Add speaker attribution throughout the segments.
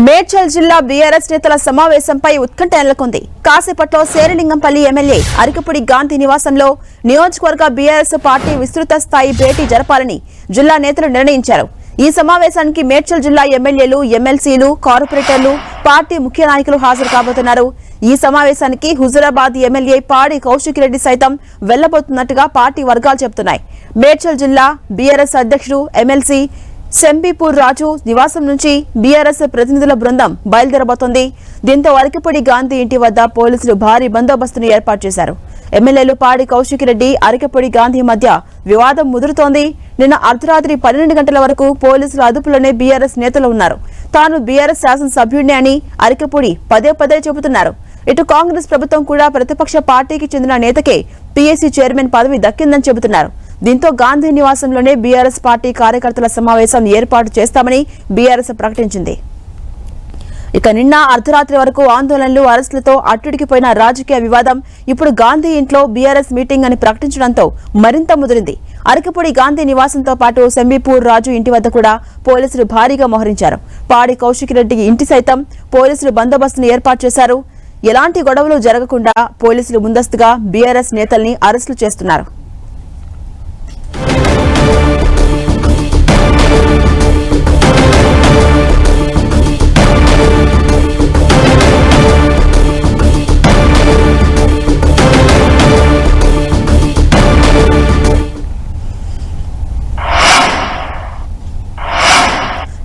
Speaker 1: మేడ్చల్ జిల్లా బీఆర్ఎస్ నేతల సమావేశంపై ఉత్కంఠ నెలకొంది. కాసేపట్లో శేరిలింగంపల్లి ఎమ్మెల్యే అరికపుడి గాంధీ నివాసంలో నియోజకవర్గ బీఆర్ఎస్ పార్టీ విస్తృత స్థాయి భేటీ జరపాలని జిల్లా నేతలు నిర్ణయించారు. ఈ సమావేశానికి మేడ్చల్ జిల్లా ఎమ్మెల్యేలు, ఎమ్మెల్సీలు, కార్పొరేటర్లు, పార్టీ ముఖ్య నాయకులు హాజరు కాబోతున్నారు. ఈ సమావేశానికి హుజూరాబాద్ ఎమ్మెల్యే పాడి కౌశిక్ రెడ్డి సైతం వెళ్లబోతున్నట్టుగా పార్టీ వర్గాలు చెబుతున్నాయి. మేడ్చల్ జిల్లా బీఆర్ఎస్ అధ్యక్షుడు ఎమ్మెల్సీ సెంబీపూర్ రాజు నివాసం నుంచి బీఆర్ఎస్ ప్రతినిధుల బృందం బయలుదేరబోతోంది. దీంతో అరికపుడి గాంధీ ఇంటి వద్ద పోలీసులు భారీ బందోబస్తును ఏర్పాటు చేశారు. ఎమ్మెల్యేలు పాడి కౌశిక్ రెడ్డి, అరికపుడి గాంధీ మధ్య వివాదం ముదురుతోంది. నిన్న అర్ధరాత్రి 12 గంటల వరకు పోలీసుల అదుపులోనే బీఆర్ఎస్ నేతలు ఉన్నారు. తాను బీఆర్ఎస్ శాసనసభ్యుడిని అని అరికపుడి పదే చెబుతున్నారు. ఇటు కాంగ్రెస్ ప్రభుత్వం కూడా ప్రతిపక్ష పార్టీకి చెందిన నేతకే పీఏసీ చైర్మన్ పదవి దక్కిందని చెబుతున్నారు. దీంతో గాంధీ నివాసంలోనే బీఆర్ఎస్ పార్టీ కార్యకర్తల సమావేశం ఏర్పాటు చేస్తామని బీఆర్ఎస్ ప్రకటించింది. ఇక నిన్న అర్ధరాత్రి వరకు ఆందోళనలు, అరెస్టులతో అట్టుడికిపోయిన రాజకీయ వివాదం ఇప్పుడు గాంధీ ఇంట్లో బీఆర్ఎస్ మీటింగ్ అని ప్రకటించడంతో మరింత ముదిరింది. అరికపుడి గాంధీ నివాసంతో పాటు సెంబీపూర్ రాజు ఇంటి వద్ద కూడా పోలీసులు భారీగా మోహరించారు. పాడి కౌశిక్ రెడ్డి ఇంటి సైతం పోలీసులు బందోబస్తును ఏర్పాటు చేశారు. ఎలాంటి గొడవలు జరగకుండా పోలీసులు ముందస్తుగా బీఆర్ఎస్ నేతల్ని అరెస్టులు చేస్తున్నారు.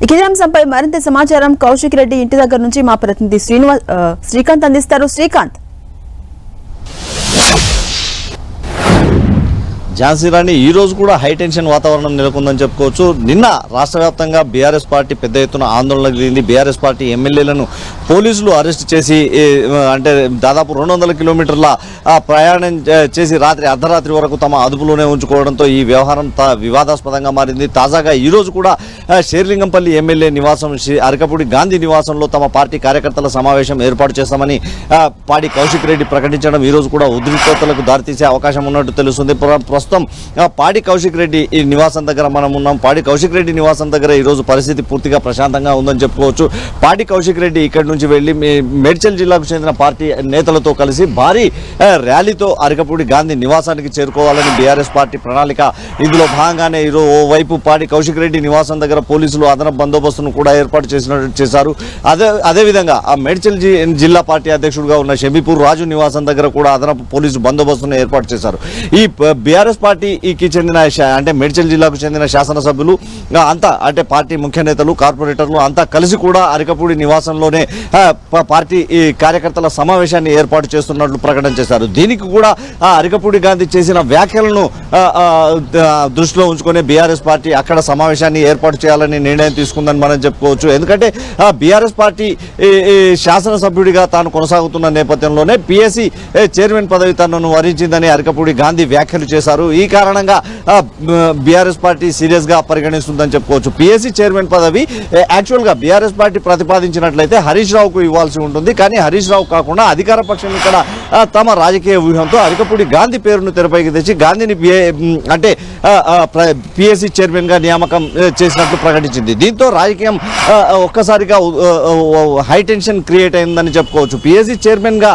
Speaker 1: ఇదే అంశంపై మరింత సమాచారం కౌశిక్ రెడ్డి ఇంటి దగ్గర నుంచి మా ప్రతినిధి శ్రీకాంత్ అందిస్తారు. శ్రీకాంత్,
Speaker 2: ఝాన్సీ రాణి, ఈ రోజు కూడా హై టెన్షన్ వాతావరణం నెలకొందని చెప్పుకోవచ్చు. నిన్న రాష్ట్ర వ్యాప్తంగా బీఆర్ఎస్ పార్టీ పెద్ద ఎత్తున ఆందోళనకు దిగింది. బీఆర్ఎస్ పార్టీ ఎమ్మెల్యేలను పోలీసులు అరెస్ట్ చేసి అంటే దాదాపు 200 కిలోమీటర్ల ప్రయాణం చేసి అర్ధరాత్రి వరకు తమ అదుపులోనే ఉంచుకోవడంతో ఈ వ్యవహారం వివాదాస్పదంగా మారింది. తాజాగా ఈ రోజు కూడా శేరిలింగంపల్లి ఎమ్మెల్యే నివాసం అరికపుడి గాంధీ నివాసంలో తమ పార్టీ కార్యకర్తల సమావేశం ఏర్పాటు చేస్తామని పాడి కౌశిక్ రెడ్డి ప్రకటించడం ఈ రోజు కూడా ఉద్రిక్తతలకు దారితీసే అవకాశం ఉన్నట్టు తెలుస్తుంది. ప్రస్తుతం పాడి కౌశిక్ రెడ్డి ఈ నివాసం దగ్గర మనం ఉన్నాం. పాడి కౌశిక్ రెడ్డి నివాసం దగ్గర ఈ రోజు పరిస్థితి పూర్తిగా ప్రశాంతంగా ఉందని చెప్పుకోవచ్చు. పాడి కౌశిక్ రెడ్డి ఇక్కడి నుంచి వెళ్లి మేడ్చల్ జిల్లాకు చెందిన పార్టీ నేతలతో కలిసి భారీ ర్యాలీతో అరికపుడి గాంధీ నివాసానికి చేరుకోవాలని బీఆర్ఎస్ పార్టీ ప్రణాళిక. ఇందులో భాగంగానే ఈరోజు ఓవైపు పాడి కౌశిక్ రెడ్డి నివాసం దగ్గర పోలీసులు అదనపు బందోబస్తును కూడా ఏర్పాటు చేశారు. అదేవిధంగా ఆ మేడ్చల్ జిల్లా పార్టీ అధ్యక్షుడిగా ఉన్న షబీపూర్ రాజు నివాసం దగ్గర కూడా అదనపు పోలీసు బందోబస్తును ఏర్పాటు చేశారు. ఈ బీఆర్ఎస్ పార్టీకి చెందిన అంటే మేడ్చల్ జిల్లాకు చెందిన శాసనసభ్యులు అంతా అంటే పార్టీ ముఖ్య నేతలు, కార్పొరేటర్లు అంతా కలిసి కూడా అరికపుడి నివాసంలోనే పార్టీ కార్యకర్తల సమావేశాన్ని ఏర్పాటు చేస్తున్నట్లు ప్రకటన చేశారు. దీనికి కూడా అరికపుడి గాంధీ చేసిన వ్యాఖ్యలను దృష్టిలో ఉంచుకొని బీఆర్ఎస్ పార్టీ అక్కడ సమావేశాన్ని ఏర్పాటు చేయాలని నిర్ణయం తీసుకుందని మనం చెప్పుకోవచ్చు. ఎందుకంటే బీఆర్ఎస్ పార్టీ శాసనసభ్యుడిగా తాను కొనసాగుతున్న నేపథ్యంలోనే పీఏసీ చైర్మన్ పదవి తనను వరించిందని అరికపుడి గాంధీ వ్యాఖ్యలు చేశారు. ఈ కారణంగా బీఆర్ఎస్ పార్టీ సీరియస్ గా పరిగణిస్తుందని చెప్పుకోవచ్చు. పీఏసీ చైర్మన్ పదవి యాక్చువల్ గా బీఆర్ఎస్ పార్టీ ప్రతిపాదించినట్లయితే హరీష్ రావుకు ఇవ్వాల్సి ఉంటుంది. కానీ హరీష్ రావు కాకుండా అధికార పక్షం ఇక్కడ తమ రాజకీయ వ్యూహంతో అరికపుడి గాంధీ పేరును తెరపైకి తెచ్చి గాంధీని అంటే పీఏసీ చైర్మన్ గా నియామకం చేసినట్లు ప్రకటించింది. దీంతో రాజకీయం ఒక్కసారిగా హై టెన్షన్ క్రియేట్ అయిందని చెప్పుకోవచ్చు. పీఏసీ చైర్మన్ గా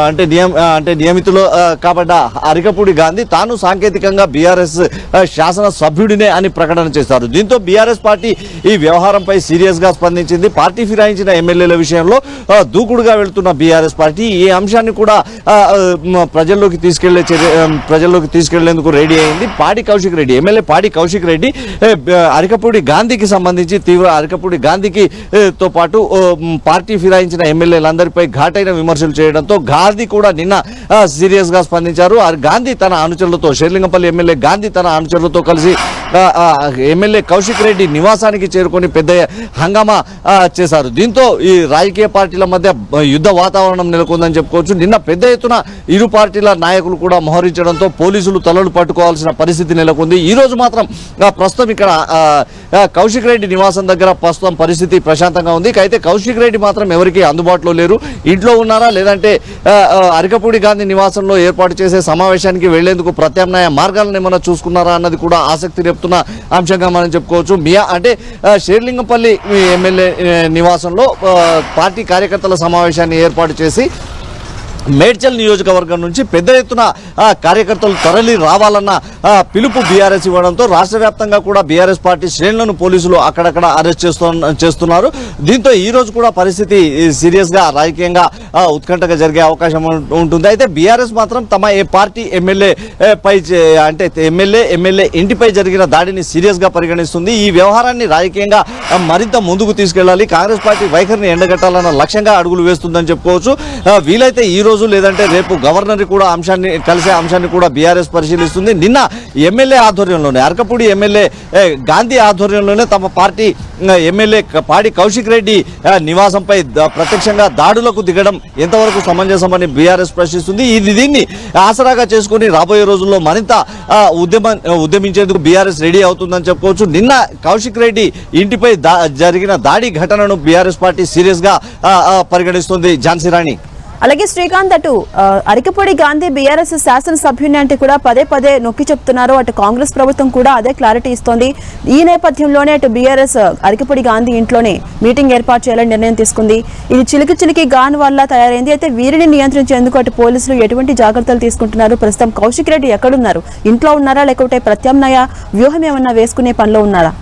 Speaker 2: అంటే నియమితులు కాబట్టి అరికపుడి గాంధీ తాను సాంకేతికంగా బీఆర్ఎస్ శాసన సభ్యుడినే అని ప్రకటన చేశారు. దీంతో బీఆర్ఎస్ పార్టీ ఈ వ్యవహారంపై సీరియస్ గా స్పందించింది. పార్టీ ఫిరాయించిన ఎమ్మెల్యేల విషయంలో దూకుడుగా వెళ్తున్న బీఆర్ఎస్ పార్టీ ఈ అంశాన్ని కూడా ప్రజల్లోకి తీసుకెళ్లేందుకు రెడీ అయింది. పాడి కౌశిక్ రెడ్డి, ఎమ్మెల్యే పాడి కౌశిక్ రెడ్డి అరికపుడి గాంధీకి సంబంధించి అరికపుడి గాంధీకి తో పాటు పార్టీ ఫిరాయించిన ఎమ్మెల్యేలందరిపై ఘాటైన విమర్శలు చేయడంతో గాంధీ కూడా నిన్న సీరియస్ గా స్పందించారు. గాంధీ తన అనుచరులతో శేరిలింగంపల్లి ఎమ్మెల్యే గాంధీ తన అనుచరులతో కలిసి ఎమ్మెల్యే కౌశిక్ రెడ్డి నివాసానికి చేరుకొని పెద్ద హంగామా చేశారు. దీంతో ఈ రాజకీయ పార్టీల మధ్య యుద్ధ వాతావరణం నెలకొందని చెప్పుకోవచ్చు. చెప్పుకోవచ్చు. నిన్న పెద్ద ఎత్తున ఇరు పార్టీల నాయకులు కూడా మోహరించడంతో పోలీసులు తలలు పట్టుకోవాల్సిన పరిస్థితి నెలకొంది. ఈ రోజు మాత్రం ప్రస్తుతం ఇక్కడ కౌశిక్ రెడ్డి నివాసం దగ్గర ప్రస్తుతం పరిస్థితి ప్రశాంతంగా ఉంది. అయితే కౌశిక్ రెడ్డి మాత్రం ఎవరికి అందుబాటులో లేరు. ఇంట్లో ఉన్నారా లేదంటే అరికపూడి గాంధీ నివాసంలో ఏర్పాటు చేసే సమావేశానికి వెళ్లేందుకు ప్రత్యామ్నాయ మార్గాలను ఏమైనా చూసుకున్నారా అన్నది కూడా ఆసక్తి రేపుతున్న అంశంగా మనం చెప్పుకోవచ్చు. అంటే షేర్లింగంపల్లి ఎమ్మెల్యే నివాసంలో పార్టీ కార్యకర్తల సమావేశాన్ని ఏర్పాటు చేసి మేడ్చల్ నియోజకవర్గం నుంచి పెద్ద ఎత్తున కార్యకర్తలు తరలి రావాలన్న పిలుపు బీఆర్ఎస్ ఇవ్వడంతో రాష్ట్ర వ్యాప్తంగా కూడా బీఆర్ఎస్ పార్టీ శ్రేణులను పోలీసులు అక్కడక్కడ అరెస్ట్ చేస్తున్నారు. దీంతో ఈ రోజు కూడా పరిస్థితి సీరియస్ గా రాజకీయంగా ఉత్కంఠగా జరిగే అవకాశం ఉంటుంది. అయితే బీఆర్ఎస్ మాత్రం తమ పార్టీ ఎమ్మెల్యే పై అంటే ఎమ్మెల్యే ఇంటిపై జరిగిన దాడిని సీరియస్ గా పరిగణిస్తుంది. ఈ వ్యవహారాన్ని రాజకీయంగా మరింత ముందుకు తీసుకెళ్లాలి, కాంగ్రెస్ పార్టీ వైఖరిని ఎండగట్టాలన్న లక్ష్యంగా అడుగులు వేస్తుందని చెప్పుకోవచ్చు. వీలైతే ఈ రోజు లేదంటే రేపు గవర్నర్ కూడా కలిసే అంశాన్ని కూడా బీఆర్ఎస్ పరిశీలిస్తుంది. నిన్న ఎమ్మెల్యే ఆధ్వర్యంలోనే అరకపూడి ఎమ్మెల్యే గాంధీ ఆధ్వర్యంలోనే తమ పార్టీ ఎమ్మెల్యే పాడి కౌశిక్ రెడ్డి నివాసంపై ప్రత్యక్షంగా దాడులకు దిగడం ఎంతవరకు సమంజసమని బీఆర్ఎస్ ప్రశ్నిస్తుంది. దీన్ని ఆసరాగా చేసుకుని రాబోయే రోజుల్లో మరింత ఉద్యమించేందుకు బీఆర్ఎస్ రెడీ అవుతుందని చెప్పుకోవచ్చు. నిన్న కౌశిక్ రెడ్డి ఇంటిపై జరిగిన దాడి ఘటనను బీఆర్ఎస్ పార్టీ సీరియస్ గా పరిగణిస్తుంది. ఝాన్సీ రాణి.
Speaker 1: అలాగే శ్రీకాంత్, అటు అరికపూడి గాంధీ బీఆర్ఎస్ శాసనసభ్యుని అంటే కూడా పదే పదే నొక్కి చెప్తున్నారు. అటు కాంగ్రెస్ ప్రభుత్వం కూడా అదే క్లారిటీ ఇస్తోంది. ఈ నేపథ్యంలోనే అటు బీఆర్ఎస్ అరికపూడి గాంధీ ఇంట్లోనే మీటింగ్ ఏర్పాటు చేయాలని నిర్ణయం తీసుకుంది. ఇది చిలికి గాన్ వల్ల తయారైంది. అయితే వీరిని నియంత్రించేందుకు అటు పోలీసులు ఎటువంటి జాగ్రత్తలు తీసుకుంటున్నారు? ప్రస్తుతం కౌశిక్ రెడ్డి ఎక్కడున్నారు? ఇంట్లో ఉన్నారా లేకపోతే ప్రత్యామ్నాయ వ్యూహం ఏమన్నా వేసుకునే పనిలో ఉన్నారా?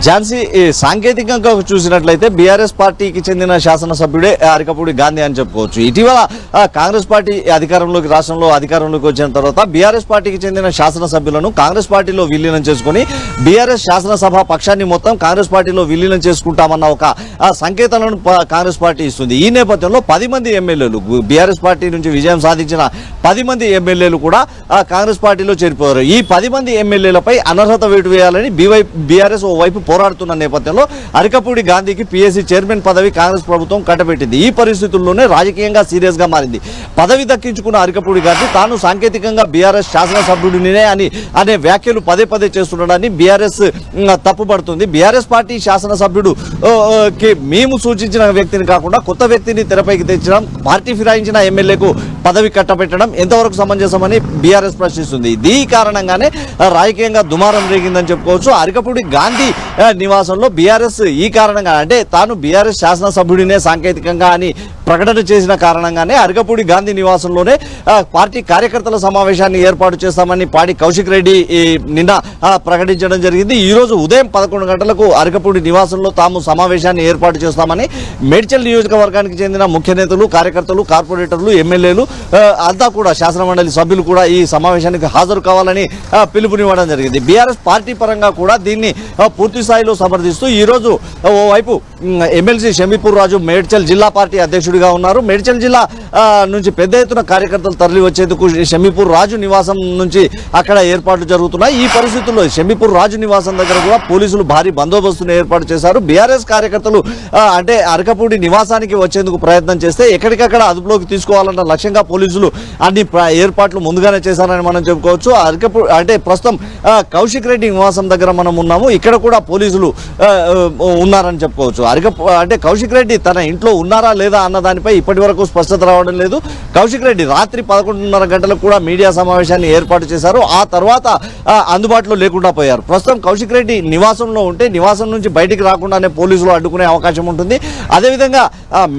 Speaker 2: ఝాన్సీ, సాంకేతికంగా చూసినట్లయితే బీఆర్ఎస్ పార్టీకి చెందిన శాసనసభ్యుడే అరికపూడి గాంధీ అని చెప్పుకోవచ్చు. ఇటీవల కాంగ్రెస్ పార్టీ రాష్ట్రంలో అధికారంలోకి వచ్చిన తర్వాత బీఆర్ఎస్ పార్టీకి చెందిన శాసనసభ్యులను కాంగ్రెస్ పార్టీలో విలీనం చేసుకుని బీఆర్ఎస్ శాసనసభ పక్షాన్ని మొత్తం కాంగ్రెస్ పార్టీలో విలీనం చేసుకుంటామన్న ఒక సంకేతాలను కాంగ్రెస్ పార్టీ ఇస్తుంది. ఈ నేపథ్యంలో 10 మంది ఎమ్మెల్యేలు బీఆర్ఎస్ పార్టీ నుంచి విజయం సాధించిన 10 మంది ఎమ్మెల్యేలు కూడా కాంగ్రెస్ పార్టీలో చేరిపోయారు. ఈ 10 మంది ఎమ్మెల్యేలపై అనర్హత వేటు వేయాలని బీఆర్ఎస్ ఓవైపు పోరాడుతున్న నేపథ్యంలో అరికపూడి గాంధీకి పీఎస్సీ చైర్మన్ పదవి కాంగ్రెస్ ప్రభుత్వం కట్టబెట్టింది. ఈ పరిస్థితుల్లోనే రాజకీయంగా సీరియస్ గా మారింది. పదవి దక్కించుకున్న అరికపూడి గాంధీ తాను సాంకేతికంగా బీఆర్ఎస్ శాసనసభ్యుడినే అనే వ్యాఖ్యలు పదే చేస్తుండడాన్ని బీఆర్ఎస్ తప్పుపడుతుంది. బీఆర్ఎస్ పార్టీ శాసనసభ్యుడు మేము సూచించిన వ్యక్తిని కాకుండా కొత్త వ్యక్తిని తెరపైకి తెచ్చడం, పార్టీ ఫిరాయించిన ఎమ్మెల్యేకు పదవి కట్టబెట్టడం ఎంతవరకు సమంజసమని బీఆర్ఎస్ ప్రశ్నిస్తుంది. ఈ కారణంగానే రాజకీయంగా దుమారం రేగిందని చెప్పుకోవచ్చు. అరికపూడి గాంధీ నివాసంలో బీఆర్ఎస్ ఈ కారణంగా అంటే తాను బీఆర్ఎస్ శాసనసభ్యుడినే సాంకేతికంగా అని ప్రకటన చేసిన కారణంగానే అరికపూడి గాంధీ నివాసంలోనే పార్టీ కార్యకర్తల సమావేశాన్ని ఏర్పాటు చేస్తామని పాడి కౌశిక్ రెడ్డి నిన్న ప్రకటించడం జరిగింది. ఈ రోజు ఉదయం 11 గంటలకు అరికపూడి నివాసంలో తాము సమావేశాన్ని ఏర్పాటు చేస్తామని మేడ్చల్ నియోజకవర్గానికి చెందిన ముఖ్య నేతలు, కార్యకర్తలు, కార్పొరేటర్లు, ఎమ్మెల్యేలు అంతా కూడా శాసనమండలి సభ్యులు కూడా ఈ సమావేశానికి హాజరు కావాలని పిలుపునివ్వడం జరిగింది. బీఆర్ఎస్ పార్టీ పరంగా కూడా దీన్ని పూర్తి స్థాయిలో సమర్థిస్తూ ఈ రోజు ఓవైపు ఎమ్మెల్సీ షమీపూర్ రాజు మేడ్చల్ జిల్లా పార్టీ అధ్యక్షుడిగా ఉన్నారు. మేడ్చల్ జిల్లా నుంచి పెద్ద ఎత్తున కార్యకర్తలు తరలి వచ్చేందుకు షమీపూర్ రాజు నివాసం నుంచి అక్కడ ఏర్పాట్లు జరుగుతున్నాయి. ఈ పరిస్థితుల్లో షమీపూర్ రాజు నివాసం దగ్గర కూడా పోలీసులు భారీ బందోబస్తును ఏర్పాటు చేశారు. బీఆర్ఎస్ కార్యకర్తలు అంటే అరకపూడి నివాసానికి వచ్చేందుకు ప్రయత్నం చేస్తే ఎక్కడికక్కడ అదుపులోకి తీసుకోవాలన్న లక్ష్యంగా పోలీసులు అన్ని ఏర్పాట్లు ముందుగానే చేశారని మనం చెప్పుకోవచ్చు. అంటే ప్రస్తుతం కౌశిక్ రెడ్డి నివాసం దగ్గర మనం ఉన్నాము. ఇక్కడ కూడా పోలీసులు ఉన్నారని చెప్పుకోవచ్చు. అంటే కౌశిక్ రెడ్డి తన ఇంట్లో ఉన్నారా లేదా అన్న దానిపై ఇప్పటి వరకు స్పష్టత రావడం లేదు. కౌశిక్ రెడ్డి రాత్రి 11:30 గంటలకు కూడా మీడియా సమావేశాన్ని ఏర్పాటు చేశారు. ఆ తర్వాత అందుబాటులో లేకుండా పోయారు. ప్రస్తుతం కౌశిక్ రెడ్డి నివాసంలో ఉంటే నివాసం నుంచి బయటికి రాకుండానే పోలీసులు అడ్డుకునే అవకాశం ఉంటుంది. అదేవిధంగా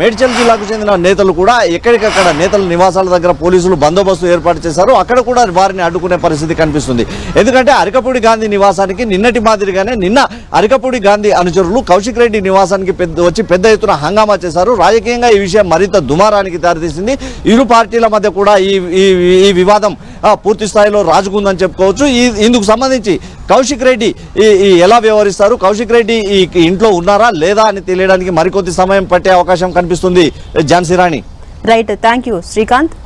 Speaker 2: మేడ్చల్ జిల్లాకు చెందిన నేతలు కూడా ఎక్కడికక్కడ నేతల నివాసాల దగ్గర పోలీసులు బందోబస్తు ఏర్పాటు చేశారు. అక్కడ కూడా వారిని అడ్డుకునే పరిస్థితి కనిపిస్తుంది. ఎందుకంటే అరికపూడి గాంధీ నివాసానికి నిన్నటి మాదిరిగానే నిన్న అరికపూడి గాంధీ అనుచరులు కౌశిక్ రెడ్డి నివాసానికి వచ్చి పెద్ద ఎత్తున హంగామా చేశారు. రాజకీయంగా ఈ విషయం మరింత దుమారానికి దారితీసింది. ఇరు పార్టీల మధ్య కూడా ఈ వివాదం పూర్తి స్థాయిలో రాజుకుందని చెప్పుకోవచ్చు. ఇందుకు సంబంధించి కౌశిక్ రెడ్డి ఎలా వ్యవహరిస్తారు, కౌశిక్ రెడ్డి ఇంట్లో ఉన్నారా లేదా అని తెలియడానికి మరికొద్ది సమయం పట్టే అవకాశం కనిపిస్తుంది. Jhansi Rani.
Speaker 1: Right, thank you Srikanth.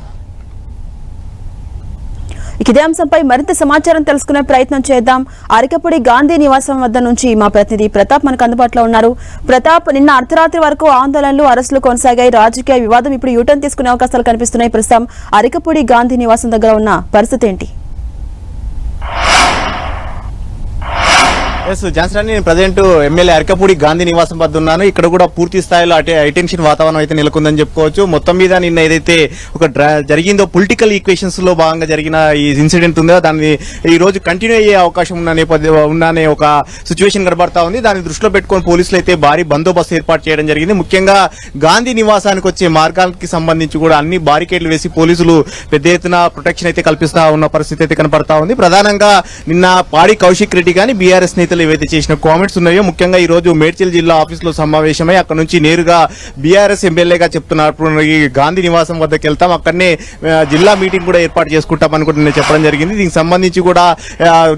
Speaker 1: ఇదే అంశంపై మరింత సమాచారం తెలుసుకునే ప్రయత్నం చేద్దాం. అరికపూడి గాంధీ నివాసం వద్ద నుంచి మా ప్రతినిధి ప్రతాప్ మనకు అందుబాటులో ఉన్నారు. ప్రతాప్, నిన్న అర్ధరాత్రి వరకు ఆందోళనలు, అరెస్టులు కొనసాగాయి. రాజకీయ వివాదం ఇప్పుడు యూటర్న్ తీసుకునే అవకాశాలు కనిపిస్తున్నాయి. ప్రస్తుతం అరికపూడి గాంధీ నివాసం దగ్గర ఉన్న పరిస్థితి ఏంటి?
Speaker 3: జాన్సన్, నేను ప్రజెంట్ ఎమ్మెల్యే అరికపూడి గాంధీ నివాసం వద్ద ఉన్నాను. ఇక్కడ కూడా పూర్తి స్థాయిలో హైటెన్షన్ వాతావరణం అయితే నెలకొందని చెప్పుకోవచ్చు. మొత్తం మీద నిన్న ఏదైతే ఒక జరిగిందో పొలిటికల్ ఈక్వేషన్స్ లో భాగంగా జరిగిన ఈ ఇన్సిడెంట్ ఉందో దాన్ని ఈ రోజు కంటిన్యూ అయ్యే అవకాశం ఉన్ననే ఒక సిచ్యువేషన్ కనబడతా ఉంది. దాన్ని దృష్టిలో పెట్టుకుని పోలీసులు అయితే భారీ బందోబస్తు ఏర్పాటు చేయడం జరిగింది. ముఖ్యంగా గాంధీ నివాసానికి వచ్చే మార్గాలకి సంబంధించి కూడా అన్ని బారికేడ్లు వేసి పోలీసులు పెద్ద ఎత్తున ప్రొటెక్షన్ అయితే కల్పిస్తా ఉన్న పరిస్థితి అయితే కనబడతా ఉంది. ప్రధానంగా నిన్న పాడి కౌశిక్ రెడ్డి గాని బీఆర్ఎస్ నేతలు ఏవైతే చేసిన కామెంట్స్ ఉన్నాయో, ముఖ్యంగా ఈ రోజు మేడ్చల్ జిల్లా ఆఫీస్ లో సమావేశమై అక్కడ నుంచి నేరుగా బీఆర్ఎస్ ఎమ్మెల్యేగా చెప్తున్నారు ఈ గాంధీ నివాసం వద్దకు వెళ్తాం, అక్కడనే జిల్లా మీటింగ్ కూడా ఏర్పాటు చేసుకుంటామని కూడా నిన్న చెప్పడం జరిగింది. దీనికి సంబంధించి కూడా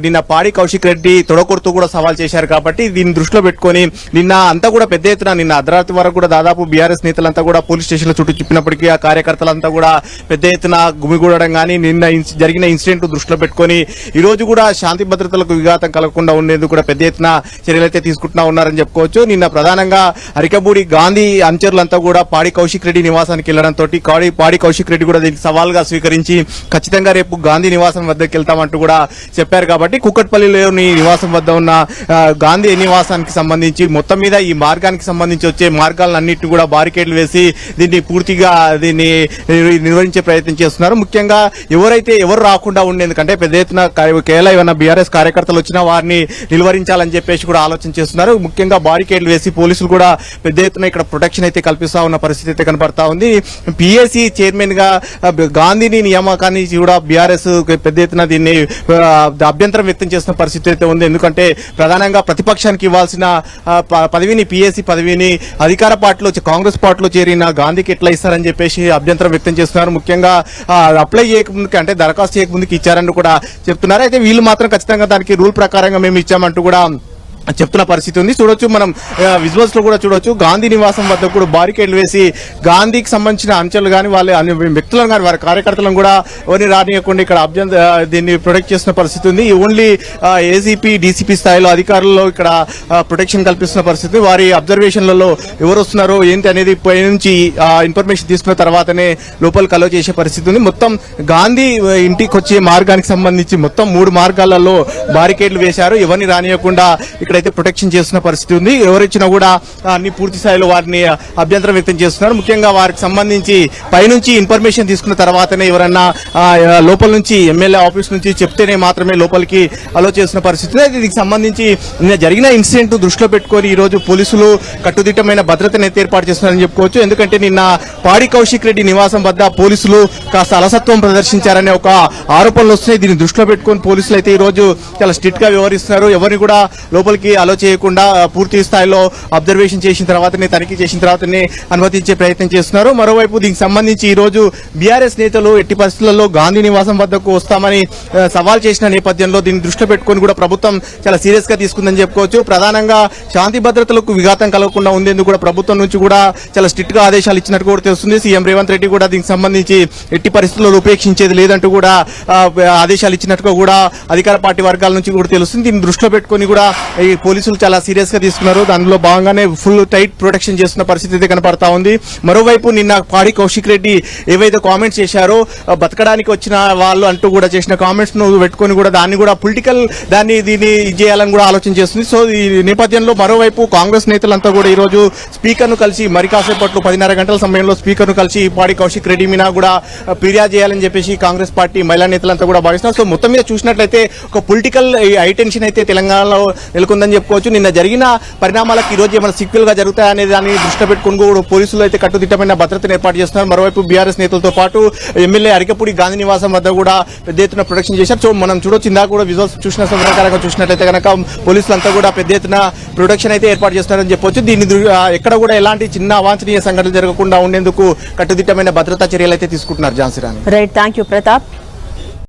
Speaker 3: నిన్న పాడి కౌశిక్ రెడ్డి తొడకొడుతూ కూడా సవాల్ చేశారు. కాబట్టి దీన్ని దృష్టిలో పెట్టుకుని నిన్న అంతా కూడా పెద్ద ఎత్తున నిన్న అర్ధరాత్రి వరకు కూడా దాదాపు బీఆర్ఎస్ నేతలంతా కూడా పోలీస్ స్టేషన్ల చుట్టూ చెప్పినప్పటికీ ఆ కార్యకర్తలంతా కూడా పెద్ద ఎత్తున గుమిగూడడం కానీ నిన్న జరిగిన ఇన్సిడెంట్ దృష్టిలో పెట్టుకుని ఈ రోజు కూడా శాంతి భద్రతలకు విఘాతం కలగకుండా ఉండేందుకు కూడా పెద్ద ఎత్తున చర్యలైతే తీసుకుంటున్నా ఉన్నారని చెప్పుకోవచ్చు. నిన్న ప్రధానంగా అరికపూడి గాంధీ అనుచరులంతా కూడా పాడి కౌశిక్ రెడ్డి నివాసానికి వెళ్లడంతో పాడి కౌశిక్ రెడ్డి కూడా దీనికి సవాల్గా స్వీకరించి ఖచ్చితంగా రేపు గాంధీ నివాసం వద్దకు వెళ్తామంటూ కూడా చెప్పారు. కాబట్టి కుక్కట్పల్లిలోని నివాసం వద్ద ఉన్న గాంధీ నివాసానికి సంబంధించి మొత్తం మీద ఈ మార్గానికి సంబంధించి వచ్చే మార్గాలన్నింటినీ కూడా బారికేడ్లు వేసి దీన్ని పూర్తిగా నిర్వహించే ప్రయత్నం చేస్తున్నారు. ముఖ్యంగా ఎవరు రాకుండా ఉండేందుకంటే పెద్ద ఎత్తున కేవలం ఏమైనా బీఆర్ఎస్ కార్యకర్తలు వచ్చినా వారిని నిలువరించాలని చెప్పేసి కూడా ఆలోచన చేస్తున్నారు. ముఖ్యంగా బారికేడ్లు వేసి పోలీసులు కూడా పెద్ద ఎత్తున ఇక్కడ ప్రొటెక్షన్ అయితే కల్పిస్తా ఉన్న పరిస్థితి అయితే కనబడతా ఉంది. పిఎస్సి చైర్మన్ గా గాంధీని నియామకాన్ని కూడా బీఆర్ఎస్ పెద్ద ఎత్తున దీన్ని అభ్యంతరం వ్యక్తం చేస్తున్న పరిస్థితి అయితే ఉంది. ఎందుకంటే ప్రధానంగా ప్రతిపక్షానికి ఇవ్వాల్సిన పదవిని పిఎస్సి పదవిని అధికార పార్టీలో కాంగ్రెస్ పార్టీలో చేరిన గాంధీకి ఎట్లా ఇస్తారని చెప్పేసి అభ్యంతరం వ్యక్తం చేస్తున్నారు. ముఖ్యంగా అప్లై చేయకముందుకు అంటే దరఖాస్తు చేయకముందుకు ఇచ్చారని కూడా చెప్తున్నారు. అయితే వీళ్ళు మాత్రం ఖచ్చితంగా దానికి రూల్ ప్రకారంగా మేము ఇచ్చామంటూ కూడా చెప్తున్న పరిస్థితి ఉంది. చూడొచ్చు, మనం విజువల్స్ లో కూడా చూడొచ్చు. గాంధీ నివాసం వద్ద కూడా బారికేడ్లు వేసి గాంధీకి సంబంధించిన అంచెలు కానీ వాళ్ళ వ్యక్తులను కానీ వారి కార్యకర్తలను కూడా ఎవరిని రానియకుండా ఇక్కడ దీన్ని ప్రొటెక్ట్ చేస్తున్న పరిస్థితి ఉంది. ఓన్లీ ఏసీపీ డీసీపీ స్థాయిలో అధికారుల్లో ఇక్కడ ప్రొటెక్షన్ కల్పిస్తున్న పరిస్థితి. వారి అబ్జర్వేషన్లలో ఎవరు వస్తున్నారో ఏంటి అనేది పై నుంచి ఇన్ఫర్మేషన్ తీసుకున్న తర్వాతనే లోపలికి అలో చేసే పరిస్థితి ఉంది. మొత్తం గాంధీ ఇంటికి వచ్చే మార్గానికి సంబంధించి మొత్తం 3 మార్గాలలో బారికేడ్లు వేశారు. ఎవరిని రానియకుండా ఇక్కడ అయితే ప్రొటెక్షన్ చేస్తున్న పరిస్థితి ఉంది. ఎవరిచ్చినా కూడా అన్ని పూర్తి స్థాయిలో వారిని అభ్యంతరం వ్యక్తం చేస్తున్నారు. ముఖ్యంగా వారికి సంబంధించి పైనుంచి ఇన్ఫర్మేషన్ తీసుకున్న తర్వాతనే ఎవరన్నా లోపల నుంచి ఎమ్మెల్యే ఆఫీస్ నుంచి చెప్తేనే మాత్రమే లోపలికి అలో చేస్తున్న పరిస్థితి. దీనికి సంబంధించి నిన్న జరిగిన ఇన్సిడెంట్ దృష్టిలో పెట్టుకుని ఈ రోజు పోలీసులు కట్టుదిట్టమైన భద్రతను అయితే ఏర్పాటు చేస్తున్నారని చెప్పుకోవచ్చు. ఎందుకంటే నిన్న పాడి కౌశిక్ రెడ్డి నివాసం వద్ద పోలీసులు కాస్త అలసత్వం ప్రదర్శించారనే ఒక ఆరోపణలు వస్తున్నాయి. దీన్ని దృష్టిలో పెట్టుకుని పోలీసులు అయితే ఈ రోజు చాలా స్ట్రిక్ట్ గా వ్యవహరిస్తున్నారు. ఎవరిని కూడా లోపలికి అలో చేయకుండా పూర్తి స్థాయిలో అబ్జర్వేషన్ చేసిన తర్వాతనే తనిఖీ చేసిన తర్వాతనే అనుమతించే ప్రయత్నం చేస్తున్నారు. మరోవైపు దీనికి సంబంధించి ఈ రోజు బీఆర్ఎస్ నేతలు ఎట్టి పరిస్థితుల్లో గాంధీ నివాసం వద్దకు వస్తామని సవాల్ చేసిన నేపథ్యంలో దీన్ని దృష్టిలో పెట్టుకుని కూడా ప్రభుత్వం చాలా సీరియస్ గా తీసుకుందని చెప్పుకోవచ్చు. ప్రధానంగా శాంతి భద్రతలకు విఘాతం కలగకుండా ఉండేందుకు కూడా ప్రభుత్వం నుంచి కూడా చాలా స్ట్రిక్ట్ గా ఆదేశాలు ఇచ్చినట్టు కూడా తెలుస్తుంది. సీఎం రేవంత్ రెడ్డి కూడా దీనికి సంబంధించి ఎట్టి పరిస్థితుల్లో ఉపేక్షించేది లేదంటూ కూడా ఆదేశాలు ఇచ్చినట్టుగా కూడా అధికార పార్టీ వర్గాల నుంచి కూడా తెలుస్తుంది. దీన్ని దృష్టిలో పెట్టుకుని కూడా ఈ పోలీసులు చాలా సీరియస్ గా తీసుకున్నారు. దానిలో భాగంగానే ఫుల్ టైట్ ప్రొటెక్షన్ చేస్తున్న పరిస్థితి అయితే కనపడతా ఉంది. మరోవైపు నిన్న పాడి కౌశిక్ రెడ్డి ఏవైతే కామెంట్స్ చేశారో బతకడానికి వచ్చిన వాళ్ళు అంటూ కూడా చేసిన కామెంట్స్ ను పెట్టుకుని కూడా దాన్ని కూడా పొలిటికల్ దీన్ని చేయాలని కూడా ఆలోచన చేస్తుంది. సో ఈ నేపథ్యంలో మరోవైపు కాంగ్రెస్ నేతలంతా కూడా ఈ రోజు స్పీకర్ ను కలిసి మరి కాసేపట్లో 10:30 గంటల సమయంలో స్పీకర్ ను కలిసి పాడి కౌశిక్ రెడ్డి మీద కూడా ఫిర్యాదు చేయాలని చెప్పేసి కాంగ్రెస్ పార్టీ మహిళా నేతలంతా కూడా భావిస్తున్నారు. సో మొత్తం మీద చూసినట్లయితే ఒక పొలిటికల్ హైటెన్షన్ అయితే తెలంగాణలో నెలకొందని చెప్పుకోవచ్చు. నిన్న జరిగిన పరిణామాలకు ఈ రోజు ఏమైనా సిక్వెల్ గా జరుగుతాయనే దాన్ని దృష్టిలో పెట్టుకుని కూడా పోలీసులు అయితే కట్టుదిట్టమైన భద్రతను ఏర్పాటు చేస్తున్నారు. మరోవైపు బీఆర్ఎస్ నేతలతో పాటు ఎమ్మెల్యే అరికపూడి గాంధీ నివాసం వద్ద కూడా పెద్ద ఎత్తున ప్రొటెక్షన్ చేశారు. సో మనం చూడొచ్చు, ఇందాక కూడా విజువల్స్ చూసిన ప్రకారంగా చూసినట్లయితే కనుక పోలీసులంతా కూడా పెద్ద ఎత్తున ప్రొటెక్షన్ అయితే ఏర్పాటు చేస్తున్నారని చెప్పొచ్చు. దీన్ని ఎక్కడ కూడా ఎలాంటి చిన్న అవాంఛనీయ సంఘటనలు జరగకుండా ఉండేందుకు కట్టుదిట్టమైన భద్రతా చర్యలు అయితే తీసుకుంటున్నారు. Jhansi Rani.
Speaker 1: Right, thank you Pratap.